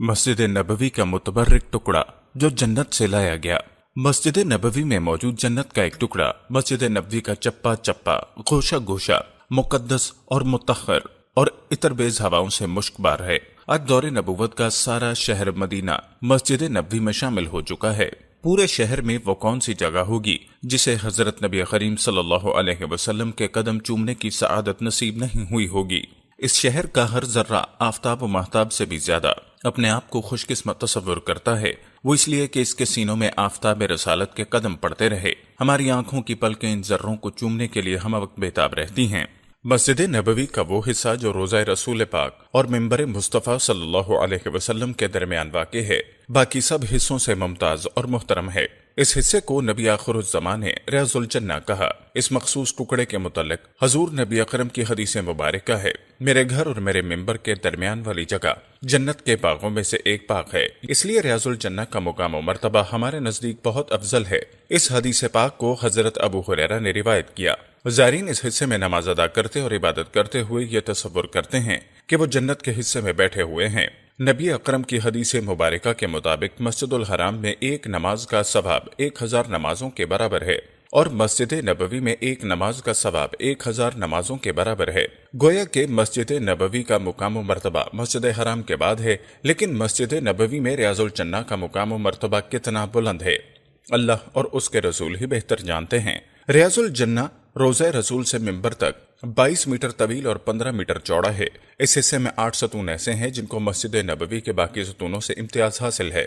मस्जिद नबवी का मुतबर्रिक टुकड़ा जो जन्नत से लाया गया। मस्जिद नबवी में मौजूद जन्नत का एक टुकड़ा मस्जिद नबवी का चप्पा चप्पा, गोशा गोशा, मुकद्दस और मुतहर और इतर बेज हवाओं से मुश्कबार है। आज दौरे नबूवत का सारा शहर मदीना मस्जिद नबवी में शामिल हो चुका है। पूरे शहर में वो कौन सी जगह होगी जिसे हजरत नबी करीम सल्लल्लाहु अलैहि वसल्लम के कदम चूमने की सआदत नसीब नहीं हुई होगी। इस शहर का हर जर्रा आफताब व महताब से भी ज्यादा अपने आप को खुशकिस्मत तस्वुर करता है। वो इसलिए कि इसके सीनों में आफताब रसालत के कदम पड़ते रहे। हमारी आंखों की पलकें इन जर्रों को चूमने के लिए हम वक्त बेताब रहती हैं। मस्जिद नबवी का वो हिस्सा जो रोज़ा रसूल पाक और मिंबर मुस्तफ़ा सल्लल्लाहु अलैहि वसल्लम के दरमियान वाक़े है, बाकी सब हिस्सों से मुमताज और मुहतरम है। इस हिस्से को नबी आखिरुज़्ज़मान ने रियाज़ुल जन्ना कहा। इस मखसूस टुकड़े के मुतल्लिक हजूर नबी अकरम की हदीस मुबारका है, मेरे घर और मेरे मिंबर के दरमियान वाली जगह जन्नत के बागों में से एक बाग है, इसलिए रियाज़ुल जन्ना का मुकाम और मर्तबा हमारे नजदीक बहुत अफजल है। इस हदीस पाक को हजरत अबू हुरैरा ने रिवायत किया। ज़ायरीन इस हिस्से में नमाज अदा करते और इबादत करते हुए ये तसव्वुर करते हैं कि वो जन्नत के हिस्से में बैठे हुए हैं। नबी अकरम की हदीस मुबारका के मुताबिक मस्जिदुल हराम में एक नमाज का सवाब 1000 नमाजों के बराबर है और मस्जिद नबवी में एक नमाज का सवाब 1000 नमाजों के बराबर है। गोया के मस्जिद नबवी का मुकाम मर्तबा मस्जिद हराम के बाद है, लेकिन मस्जिद नबवी में रियाज़ुल जन्ना का मुकाम मर्तबा कितना बुलंद है अल्लाह और उसके रसूल ही बेहतर जानते हैं। रियाज़ुल जन्ना रोज़ा रसूल से मिंबर तक 22 मीटर तवील और 15 मीटर चौड़ा है। इस हिस्से में 8 सतून ऐसे हैं जिनको मस्जिद नबवी के बाकी सतूनों से इम्तियाज हासिल है।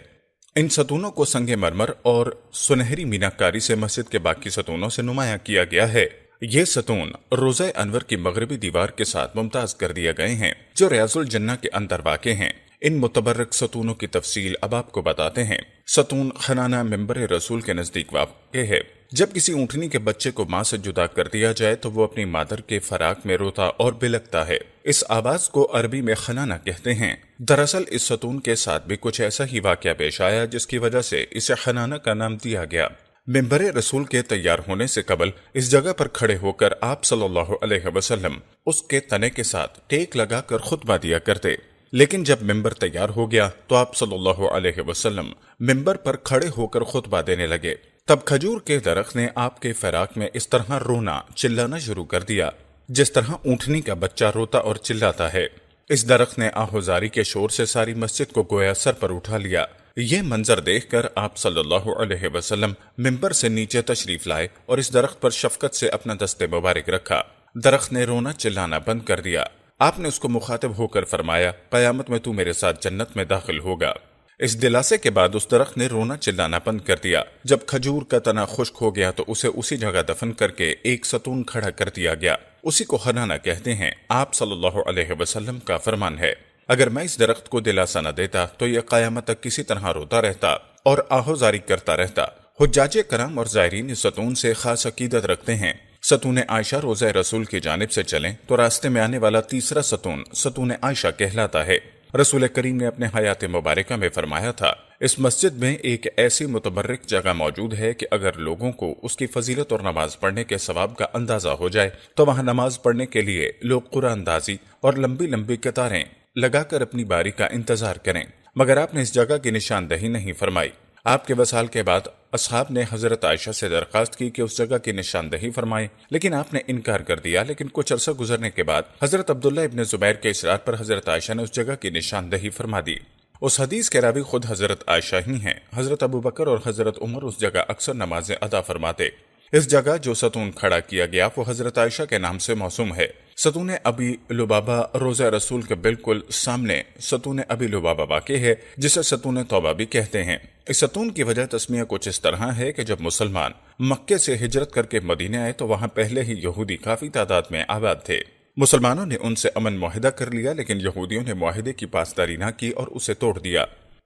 इन सतूनों को संगे मरमर और सुनहरी मीनाकारी से मस्जिद के बाकी सतूनों से नुमाया किया गया है। ये सतून रोज़ा अनवर की मगरबी दीवार के साथ मुमताज कर दिए गए हैं जो रियाज़ुल जन्ना के अंदर वाक़े हैं। इन मुतबर्रक सतूनों की तफसील अब आपको बताते हैं। सतून खनाना मिंबर रसूल के नजदीक वाक़े है। जब किसी ऊँटनी के बच्चे को माँ से जुदा कर दिया जाए तो वो अपनी मादर के फराक में रोता और बिलकता है। इस आवाज को अरबी में खनाना कहते हैं। दरअसल इस सतून के साथ भी कुछ ऐसा ही वाक़या पेश आया जिसकी वजह से इसे खनाना का नाम दिया गया। मिंबर रसूल के तैयार होने से कबल इस जगह पर खड़े होकर आप सल्लल्लाहु अलैहि वसल्लम उसके तने के साथ टेक लगाकर खुतबा दिया करते, लेकिन जब मिंबर तैयार हो गया तो आप सल्लल्लाहु अलैहि वसल्लम मिंबर पर खड़े होकर खुतबा देने लगे। तब खजूर के दरख्त ने आपके फराक में इस तरह रोना चिल्लाना शुरू कर दिया जिस तरह ऊँटनी का बच्चा रोता और चिल्लाता है। इस दरख्त ने आहोजारी के शोर से सारी मस्जिद को गोया सर पर उठा लिया। ये मंजर देखकर आप सल्लल्लाहु अलैहि वसल्लम मिंबर से नीचे तशरीफ लाए और इस दरख्त पर शफकत से अपना दस्ते मुबारक रखा। दरख्त ने रोना चिल्लाना बंद कर दिया। आपने उसको मुखातिब होकर फरमाया, कयामत में तू मेरे साथ जन्नत में दाखिल होगा। इस दिलासे के बाद उस दरख्त ने रोना चिल्लाना बंद कर दिया। जब खजूर का तना खुश्क हो गया तो उसे उसी जगह दफन करके एक सतून खड़ा कर दिया गया। उसी को खनाना कहते हैं। आप सल्लल्लाहु अलैहि वसल्लम का फरमान है, अगर मैं इस दरख्त को दिलासा न देता तो यह कयामत तक किसी तरह रोता रहता और आहोजारी करता रहता। हुज्जाजे करम और ज़ायरीन इस सतून से खास अकीदत रखते हैं। सतून आयशा रोज़ा रसूल की जानिब से चलें तो रास्ते में आने वाला तीसरा सतून सतून आयशा कहलाता है। रसूल करीम ने अपने हयात मुबारका में फरमाया था, इस मस्जिद में एक ऐसी मुतबर्रिक जगह मौजूद है कि अगर लोगों को उसकी फजीलत और नमाज पढ़ने के सवाब का अंदाजा हो जाए तो वहाँ नमाज पढ़ने के लिए लोग कुरानदाजी और लंबी लंबी कतारें लगाकर अपनी बारी का इंतजार करें। मगर आपने इस जगह की निशानदही नहीं फरमाई। आपके वसाल के बाद असहाब ने हजरत आयशा से दरखास्त की कि उस जगह की निशानदही फरमाए, लेकिन आपने इनकार कर दिया। लेकिन कुछ अरसा गुजरने के बाद हजरत अब्दुल्ला इब्न जुबैर के इसरार पर हजरत आयशा ने उस जगह की निशानदही फरमा दी। उस हदीस के रावी खुद हजरत आयशा ही हैं। हजरत अबू बकर और हजरत उमर उस जगह अक्सर नमाजें अदा फरमाते। इस जगह जो सतून खड़ा किया गया वो हजरत आयशा के नाम से मौसूम है। सतून अबी लुबाबा रोज़ा रसूल के बिल्कुल सामने सतून अबी लुबाबा वाक़े है, जिसे सतून तौबा भी कहते हैं। इस सतून की वजह तस्मिया कुछ इस तरह है कि जब मुसलमान मक्के से हिजरत करके मदीने आए तो वहाँ पहले ही यहूदी काफी तादाद में आबाद थे। मुसलमानों ने उनसे अमन मुआहिदा कर लिया, लेकिन यहूदियों ने मुआहिदे की पासदारी न की और उसे तोड़ दिया।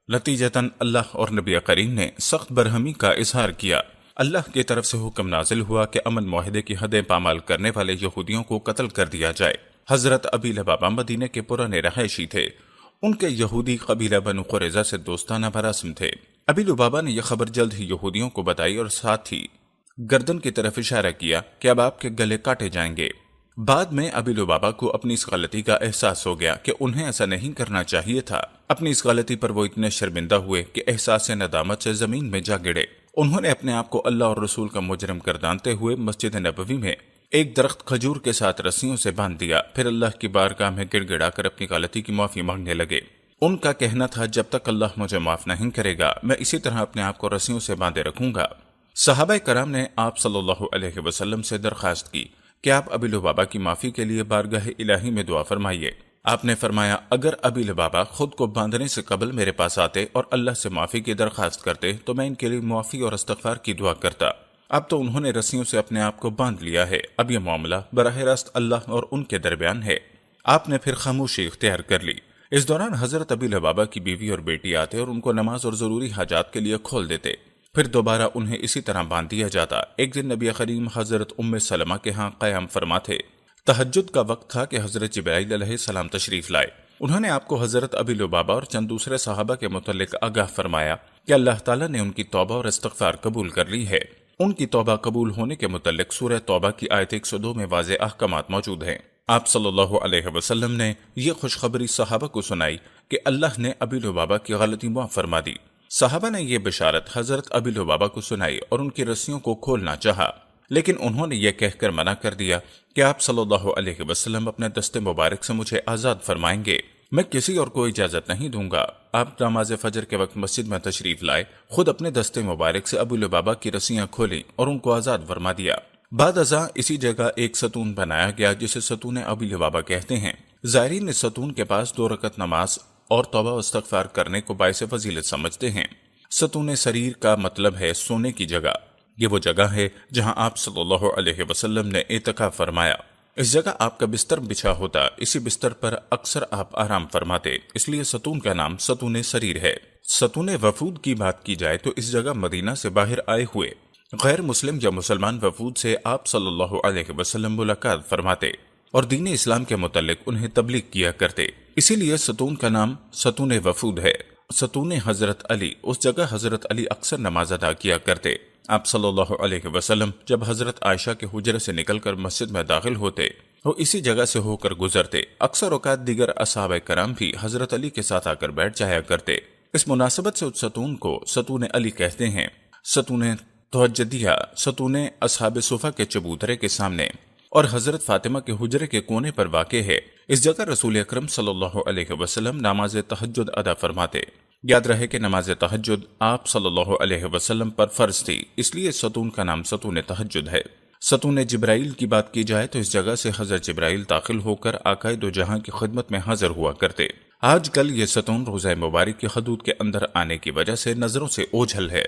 नतीजतन अल्लाह और नबी करीम ने सख्त बरहमी का इजहार किया। अल्लाह की तरफ से हुक्म नाजिल हुआ कि अमन मुआहिदे की हदें पामाल करने वाले यहूदियों को कत्ल कर दिया जाए। हजरत अबी लबाबा मदीने के पुराने रहायशी थे। उनके यहूदी कबीला बनु कुरैज़ा से दोस्ताना बरासम थे। अबी लुबाबा ने यह खबर जल्द ही यहूदियों को बताई और साथ ही गर्दन की तरफ इशारा किया कि अब आपके गले काटे जाएंगे। بعد میں ابی لبابہ کو اپنی اس غلطی کا احساس ہو گیا کہ انہیں ایسا نہیں کرنا چاہیے تھا۔ اپنی اس غلطی پر وہ اتنے شرمندہ ہوئے کہ احساس ندامت سے زمین میں جا گڑے۔ انہوں نے اپنے آپ کو اللہ اور رسول کا مجرم گردانتے ہوئے مسجد نبوی میں ایک درخت کھجور کے ساتھ رسیوں سے باندھ دیا، پھر اللہ کی بارگاہ میں گڑ گڑا کر اپنی غلطی کی معافی مانگنے لگے۔ ان کا کہنا تھا، جب تک اللہ مجھے معاف نہیں کرے گا میں اسی طرح اپنے آپ کو رسیوں سے باندھے رکھوں گا۔ صحابہ کرام نے آپ صلی اللہ علیہ وسلم سے درخواست کی کہ آپ ابی لبابہ کی معافی کے لیے بارگاہ الہی میں دعا فرمائیے۔ آپ نے فرمایا، اگر ابی لبابہ خود کو باندھنے سے قبل میرے پاس آتے اور اللہ سے معافی کی درخواست کرتے تو میں ان کے لیے معافی اور استغفار کی دعا کرتا۔ اب تو انہوں نے رسیوں سے اپنے آپ کو باندھ لیا ہے، اب یہ معاملہ براہ راست اللہ اور ان کے درمیان ہے۔ آپ نے پھر خاموشی اختیار کر لی۔ اس دوران حضرت ابی لبابہ کی بیوی اور بیٹی آتے اور ان کو نماز اور ضروری حاجات کے لیے کھول دیتے، پھر دوبارہ انہیں اسی طرح باندھ دیا جاتا۔ ایک دن نبی کریم حضرت ام سلمہ کے ہاں قیام فرما تھے۔ تہجد کا وقت تھا کہ حضرت جبرائیل علیہ السلام تشریف لائے۔ انہوں نے آپ کو حضرت ابی لبابہ اور چند دوسرے صحابہ کے متعلق آگاہ فرمایا کہ اللہ تعالیٰ نے ان کی توبہ اور استغفار قبول کر لی ہے۔ ان کی توبہ قبول ہونے کے متعلق سورہ توبہ کی آیت 102 میں واضح احکامات موجود ہیں۔ آپ صلی اللہ علیہ وسلم نے یہ خوشخبری صحابہ کو سنائی کہ اللہ نے ابی لبابہ کی غلطی معاف فرما دی۔ صحابہ نے یہ بشارت حضرت ابی لبابہ کو سنائی اور ان کی رسیوں کو کھولنا چاہا، لیکن انہوں نے یہ کہہ کر منع کر دیا کہ آپ صلی اللہ علیہ وسلم اپنے دست مبارک سے مجھے آزاد فرمائیں گے، میں کسی اور کو اجازت نہیں دوں گا۔ آپ نماز فجر کے وقت مسجد میں تشریف لائے، خود اپنے دست مبارک سے ابو لبابہ کی رسیاں کھولیں اور ان کو آزاد فرما دیا۔ بعد ازاں اسی جگہ ایک ستون بنایا گیا جسے ستون ابی لبابہ کہتے ہیں۔ زائرین اس ستون کے پاس 2 رکعت نماز اور توبہ و استغفار کرنے کو باعث فضیلت سمجھتے ہیں۔ ستون سریر کا مطلب ہے سونے کی جگہ۔ یہ وہ جگہ ہے جہاں آپ صلی اللہ علیہ وسلم نے اعتکاف فرمایا۔ اس جگہ آپ کا بستر بچھا ہوتا، اسی بستر پر اکثر آپ آرام فرماتے، اس لیے ستون کا نام ستون سریر ہے۔ ستون وفود کی بات کی جائے تو اس جگہ مدینہ سے باہر آئے ہوئے غیر مسلم یا مسلمان وفود سے آپ صلی اللہ علیہ وسلم ملاقات فرماتے اور دین اسلام کے متعلق انہیں تبلیغ کیا کرتے، اسی لیے ستون کا نام ستون وفود ہے۔ ستون حضرت علی، اس جگہ حضرت علی اکثر نماز ادا کیا کرتے۔ آپ صلی اللہ علیہ وسلم جب حضرت عائشہ کے حجرے سے نکل کر مسجد میں داخل ہوتے وہ اسی جگہ سے ہو کر گزرتے۔ اکثر اوقات دیگر اصحاب کرام بھی حضرت علی کے ساتھ آ کر بیٹھ جایا کرتے۔ اس مناسبت سے اس ستون کو ستون علی کہتے ہیں۔ ستون تہجدیہ ستون اصحاب صفہ کے چبوترے کے سامنے اور حضرت فاطمہ کے حجرے کے کونے پر واقع ہے۔ اس جگہ رسول اکرم صلی اللہ علیہ وسلم نماز تہجد ادا فرماتے۔ یاد رہے کہ نماز تہجد آپ صلی اللہ علیہ وسلم پر فرض تھی، اس لیے ستون کا نام ستون تہجد ہے۔ ستون جبرائیل کی بات کی جائے تو اس جگہ سے حضرت جبرائیل داخل ہو کر آقائے دو جہاں کی خدمت میں حاضر ہوا کرتے۔ آج کل یہ ستون روضہ مبارک کی حدود کے اندر آنے کی وجہ سے نظروں سے اوجھل ہے۔